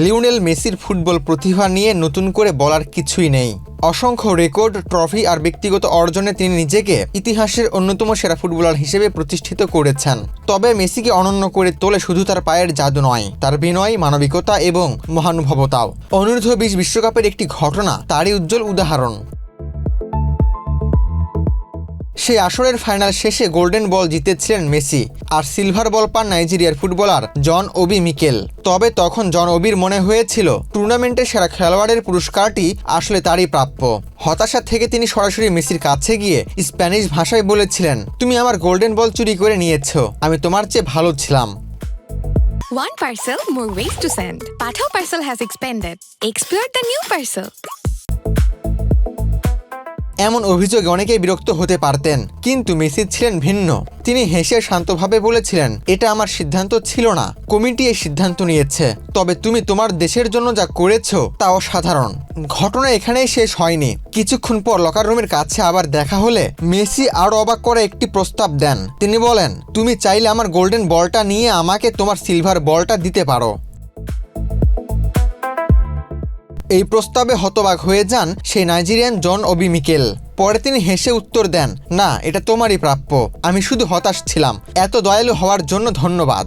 Lionel মেসির football প্রতিভা নিয়ে নতুন করে বলার কিছুই নেই। অসংখ্য রেকর্ড, ট্রফি আর ব্যক্তিগত অর্জনে তিনি নিজেকে ইতিহাসের অন্যতম সেরা ফুটবলার হিসেবে প্রতিষ্ঠিত করেছেন। তবে মেসিকে অনন্য করে তোলে শুধু তার পায়ের জাদু নয়, তার বিনয়, মানবিকতা এবং মহানুভবতাও। অনূর্ধ্ব-20 বিশ্বকাপের একটি ঘটনা তারই উজ্জ্বল উদাহরণ। সেই আসরের ফাইনাল শেষে গোল্ডেন বল জিতেছিলেন মেসি, আর সিলভার বল পান নাইজেরিয়ার ফুটবলার জন ওবি মিকেল। তবে তখন জন ওবির মনে হয়েছিল টুর্নামেন্টের সেরা খেলোয়াড়ের পুরস্কারটি আসলে তারই প্রাপ্য। হতাশা থেকে তিনি সরাসরি মেসির কাছে গিয়ে স্প্যানিশ ভাষায় বলেছিলেন, তুমি আমার গোল্ডেন বল চুরি করে নিয়েছো, আমি তোমার চেয়ে ভালো ছিলাম। One parcel, more ways to send. Pathao Parcel has expanded. Explore the new parcel. এমন অভিযোগে অনেকেই বিরক্ত হতে পারতেন, কিন্তু মেসি ছিলেন ভিন্ন। তিনি হেসে শান্তভাবে বলেছিলেন, এটা আমার সিদ্ধান্ত ছিল না, কমিটি এই সিদ্ধান্ত নিয়েছে। তবে তুমি তোমার দেশের জন্য যা করেছো তা অসাধারণ। ঘটনা এখানেই শেষ হয়নি। কিছুক্ষণ পর লকার রুমের কাছে আবার দেখা হলে মেসি আরও অবাক করে একটি প্রস্তাব দেন। তিনি বলেন, তুমি চাইলে আমার গোল্ডেন বলটা নিয়ে আমাকে তোমার সিলভার বলটা দিতে পারো। এই প্রস্তাবে হতবাক হয়ে যান সেই নাইজেরিয়ান জন ওবি মিকেল। পরে তিনি হেসে উত্তর দেন, না, এটা তোমারই প্রাপ্য, আমি শুধু হতাশ ছিলাম। এত দয়ালু হওয়ার জন্য ধন্যবাদ।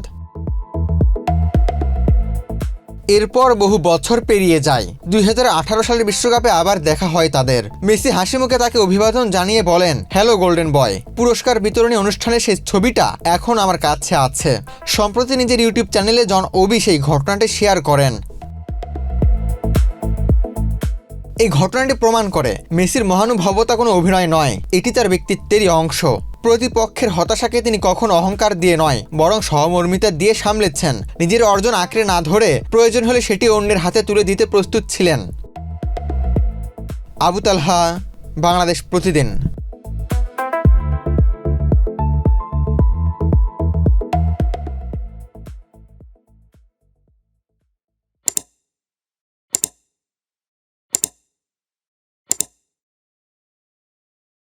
এরপর বহু বছর পেরিয়ে যায়। 2018 সালের বিশ্বকাপে আবার দেখা হয় তাদের। মেসি হাসি মুখে তাকে অভিবাদন জানিয়ে বলেন, হ্যালো গোল্ডেন বয়। পুরস্কার বিতরণী অনুষ্ঠানে সেই ছবিটা এখন আমার কাছে আছে। সম্প্রতি নিজের ইউটিউব চ্যানেলে জন ওবি সেই ঘটনাটি শেয়ার করেন। এই ঘটনাটি প্রমাণ করে মেসির মহানুভবতা কোনো অভিনয় নয়, এটি তার ব্যক্তিত্বেরই অংশ। প্রতিপক্ষের হতাশাকে তিনি কখনো অহংকার দিয়ে নয়, বরং সহমর্মিতা দিয়ে সামলেছেন। নিজের অর্জন আঁকড়ে না ধরে প্রয়োজন হলে সেটি অন্যের হাতে তুলে দিতে প্রস্তুত ছিলেন। আবু তালহা, বাংলাদেশ প্রতিদিন।